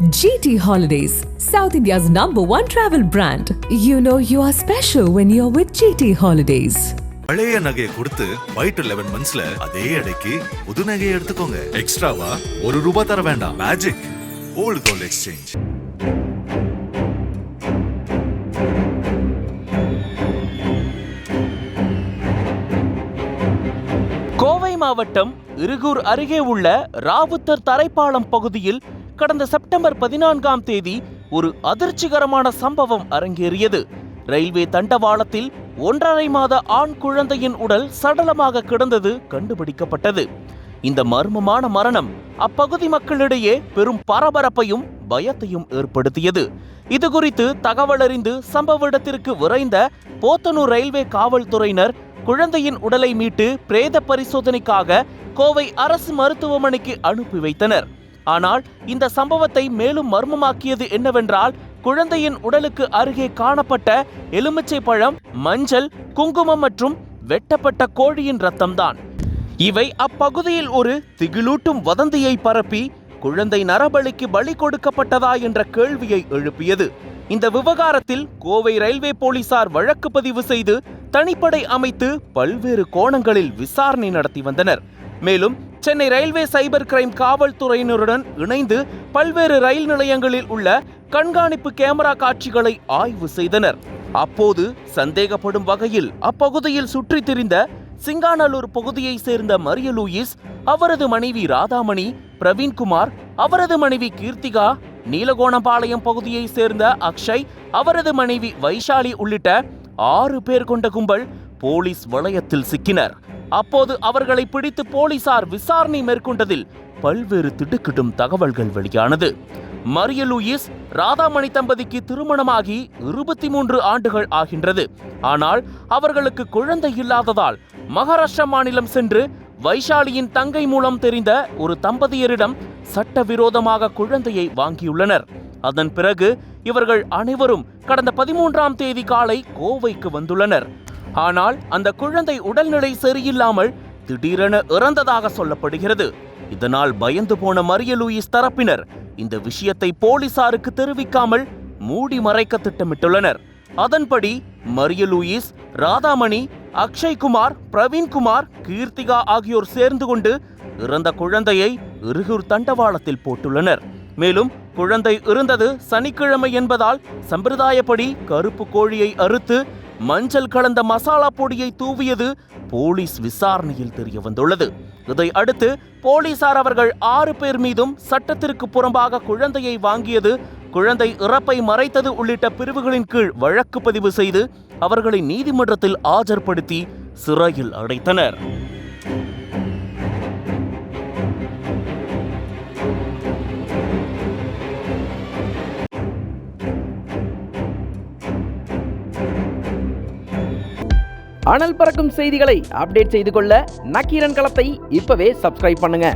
GT Holidays, South India's #1 travel brand. You know you are special when you're with GT Holidays. பழைய நகையை கொடுத்து white 11 மந்த்ஸ்ல அதே எடைக்கு புது நகையை எடுத்துக்கோங்க. எக்ஸ்ட்ராவா ₹1 தர வேண்டாம். Magic old gold exchange. Kovai மாவட்டம் இருகூர் அருகே உள்ள ராவுத்தர் தரைப்பாலம் பகுதியில் கடந்த செப்டம்பர் 14ஆம் தேதி ஒரு அதிர்ச்சிகரமான சம்பவம் அரங்கேறியது. ரயில்வே தண்டவாளத்தில் 1.5 மாத ஆண் குழந்தையின் உடல் சடலமாக கிடந்தது கண்டுபிடிக்கப்பட்டது. இந்த மர்மமான மரணம் அப்பகுதி மக்களிடையே பெரும் பரபரப்பையும் பயத்தையும் ஏற்படுத்தியது. இதுகுறித்து தகவல் அறிந்து சம்பவ இடத்திற்கு விரைந்த போத்தனூர் ரயில்வே காவல்துறையினர் குழந்தையின் உடலை மீட்டு பிரேத பரிசோதனைக்காக கோவை அரசு மருத்துவமனைக்கு அனுப்பி வைத்தனர். ஆனால் இந்த சம்பவத்தை மேலும் மர்மமாக்கியது என்னவென்றால், குழந்தையின் உடலுக்கு அருகே காணப்பட்ட எலுமிச்சை பழம், மஞ்சள், குங்குமம் மற்றும் வெட்டப்பட்ட கோழியின் ரத்தம்தான். இவை அப்பகுதியில் ஒரு திகிலூட்டும் வதந்தியை பரப்பி குழந்தை நரபலிக்கு பலி கொடுக்கப்பட்டதா என்ற கேள்வியை எழுப்பியது. இந்த விவகாரத்தில் கோவை ரயில்வே போலீசார் வழக்கு பதிவு செய்து தனிப்படை அமைத்து பல்வேறு கோணங்களில் விசாரணை நடத்தி வந்தனர். மேலும் சென்னை ரயில்வே சைபர் கிரைம் காவல்துறையினருடன் இணைந்து பல்வேறு ரயில் நிலையங்களில் உள்ள கண்காணிப்பு கேமரா காட்சிகளை ஆய்வு செய்தனர். அப்போது சந்தேகப்படும் வகையில் அப்பகுதியில் சுற்றித் திரிந்த சிங்காநல்லூர் பகுதியை சேர்ந்த மரிய லூயிஸ், அவரது மனைவி ராதாமணி, பிரவீன்குமார், அவரது மனைவி கீர்த்திகா, நீலகோணம்பாளையம் பகுதியை சேர்ந்த அக்ஷய், அவரது மனைவி வைஷாலி உள்ளிட்ட 6 பேர் கொண்ட கும்பல் போலீஸ் வளையத்தில் சிக்கினர். அப்போது அவர்களை பிடித்து போலீசார் விசாரணை மேற்கொண்டதில் பல்வேறு திடுக்கிடும் தகவல்கள் வெளியானது. மரிய லூயிஸ், ராதாமணி தம்பதிக்கு திருமணமாகி 23 ஆண்டுகள் ஆகின்றது. ஆனால் அவர்களுக்கு குழந்தை இல்லாததால் மகாராஷ்டிரா மாநிலம் சென்று வைஷாலியின் தங்கை மூலம் தெரிந்த ஒரு தம்பதியரிடம் சட்டவிரோதமாக குழந்தையை வாங்கியுள்ளனர். அதன் பிறகு இவர்கள் அனைவரும் கடந்த 13ஆம் தேதி காலை கோவைக்கு வந்துள்ளனர். ஆனால் அந்த குழந்தை உடல்நிலை சரியில்லாமல் திடீரென இறந்ததாக சொல்லப்படுகிறது. இதனால் பயந்து போன மரிய லூயிஸ் தரப்பினர் இந்த விஷயத்தை போலீசாருக்கு தெரிவிக்காமல் மூடி மறைக்க திட்டமிட்டுள்ளனர். அதன்படி மரிய லூயிஸ், ராதாமணி, அக்ஷய்குமார், பிரவீன்குமார், கீர்த்திகா ஆகியோர் சேர்ந்து கொண்டு இறந்த குழந்தையை இருகூர் தண்டவாளத்தில் போட்டுள்ளனர். மேலும் குழந்தை இறந்தது சனிக்கிழமை என்பதால் சம்பிரதாயப்படி கருப்பு கோழியை அறுத்து மஞ்சள் கலந்த மசாலா பொடியை தூவியது போலீஸ் விசாரணையில் தெரிய வந்துள்ளது. இதை அடுத்து போலீசார் அவர்கள் 6 பேர் மீதும் சட்டத்திற்கு புறம்பாக குழந்தையை வாங்கியது, குழந்தை இறப்பை மறைத்தது உள்ளிட்ட பிரிவுகளின் கீழ் வழக்கு பதிவு செய்து அவர்களை நீதிமன்றத்தில் ஆஜர்படுத்தி சிறையில் அடைத்தனர். அனல் பறக்கும் செய்திகளை அப்டேட் செய்து கொள்ள நக்கீரன் களத்தை இப்பவே சப்ஸ்கிரைப் பண்ணுங்க.